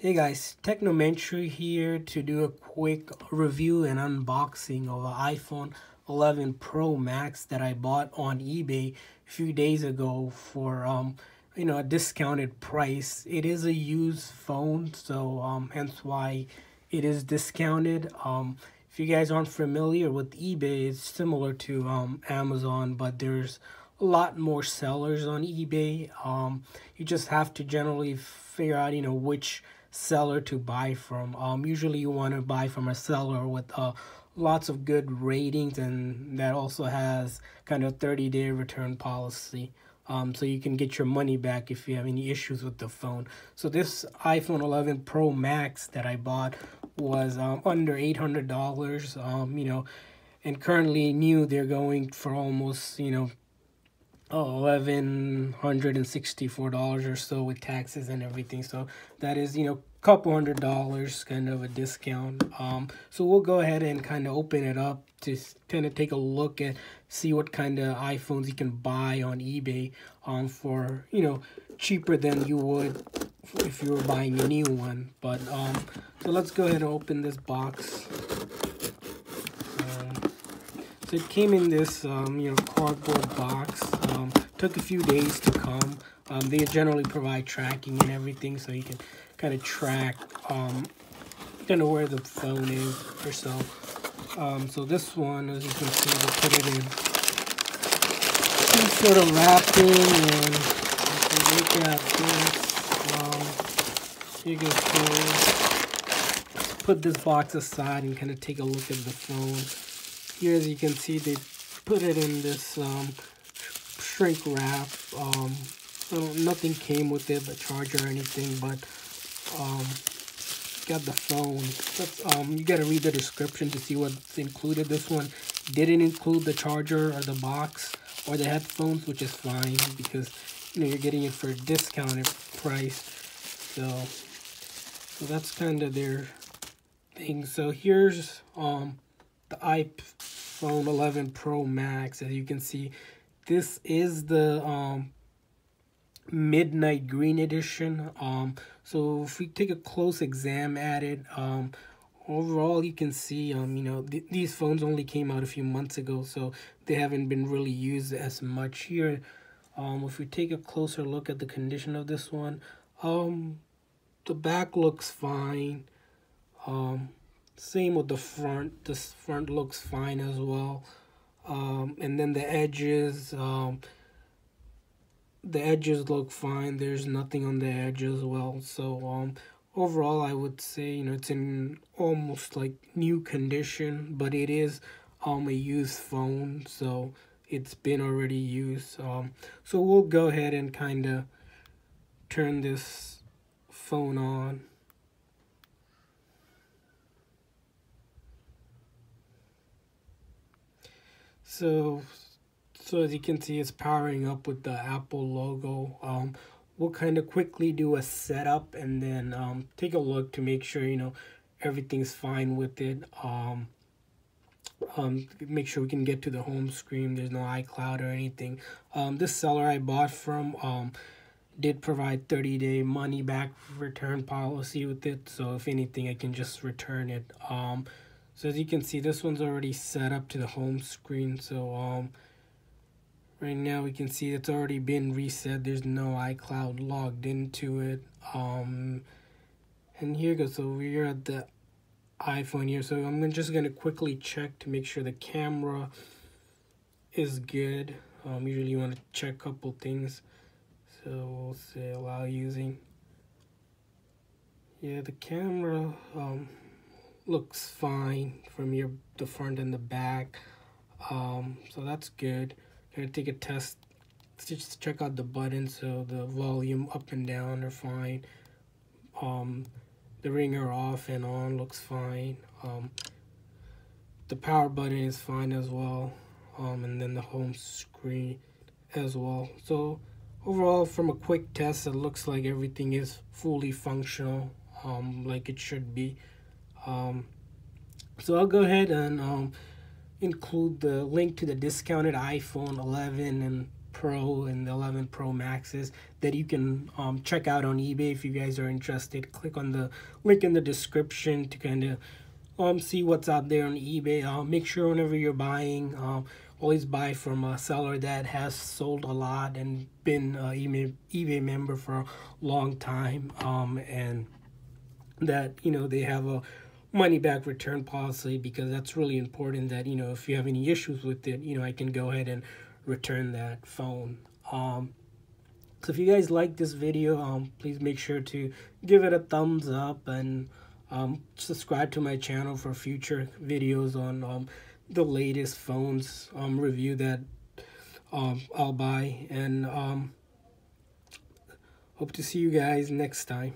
Hey guys, Technomentary here to do a quick review and unboxing of an iPhone 11 Pro Max that I bought on eBay a few days ago for a discounted price. It is a used phone, so hence why it is discounted. If you guys aren't familiar with eBay, it's similar to Amazon, but there's a lot more sellers on eBay. You just have to generally figure out which seller to buy from. Usually you want to buy from a seller with lots of good ratings, and that also has kind of 30-day return policy. So you can get your money back if you have any issues with the phone. So this iPhone 11 Pro Max that I bought was under $800. And currently new they're going for almost $1,164 or so with taxes and everything. So that is couple $100 kind of a discount. So we'll go ahead and kind of open it up to kind of take a look at see what kind of iPhones you can buy on eBay for cheaper than you would if you were buying a new one. But so let's go ahead and open this box. So it came in this cardboard box. Took a few days to come. They generally provide tracking and everything, so you can kind of track kind of where the phone is or so. So this one, as you can see, they put it in some sort of wrapping, and if you look at this, you can see, let's put this box aside and kind of take a look at the phone. Here, as you can see, they put it in this shrink wrap. So nothing came with it, the charger or anything, but got the phone. That's, you got to read the description to see what's included. This one didn't include the charger or the box or the headphones, which is fine because you're getting it for a discounted price. So that's kind of their thing. So here's the iPhone 11 Pro Max. As you can see, this is the midnight green edition. So if we take a close exam at it, overall you can see these phones only came out a few months ago, so they haven't been really used as much. Here, if we take a closer look at the condition of this one, the back looks fine. Same with the front. This front looks fine as well. And then the edges look fine. There's nothing on the edge as well. So overall I would say it's in almost like new condition, but it is a used phone, so it's been already used. So we'll go ahead and kind of turn this phone on. So as you can see, it's powering up with the Apple logo. We'll kind of quickly do a setup and then take a look to make sure everything's fine with it. Make sure we can get to the home screen. There's no iCloud or anything. This seller I bought from did provide 30-day money back return policy with it. So if anything, I can just return it. So as you can see, this one's already set up to the home screen. So right now we can see it's already been reset. There's no iCloud logged into it. And here goes. So we're at the iPhone here. So I'm just going to quickly check to make sure the camera is good. Usually you want to check a couple things. So we'll say allow using. Yeah, the camera looks fine from the front and the back. So that's good. Gonna take a test just to check out the buttons. So the volume up and down are fine. The ringer off and on looks fine. The power button is fine as well. And then the home screen as well. So overall, from a quick test, it looks like everything is fully functional, like it should be. So I'll go ahead and include the link to the discounted iPhone 11 and Pro and the 11 Pro Maxes that you can check out on eBay if you guys are interested. Click on the link in the description to kind of see what's out there on eBay. Make sure whenever you're buying, always buy from a seller that has sold a lot and been an eBay member for a long time, and that, you know, they have a money back return policy, because that's really important, that, you know, if you have any issues with it, you know, I can go ahead and return that phone. So if you guys like this video, please make sure to give it a thumbs up, and subscribe to my channel for future videos on the latest phones review that I'll buy, and hope to see you guys next time.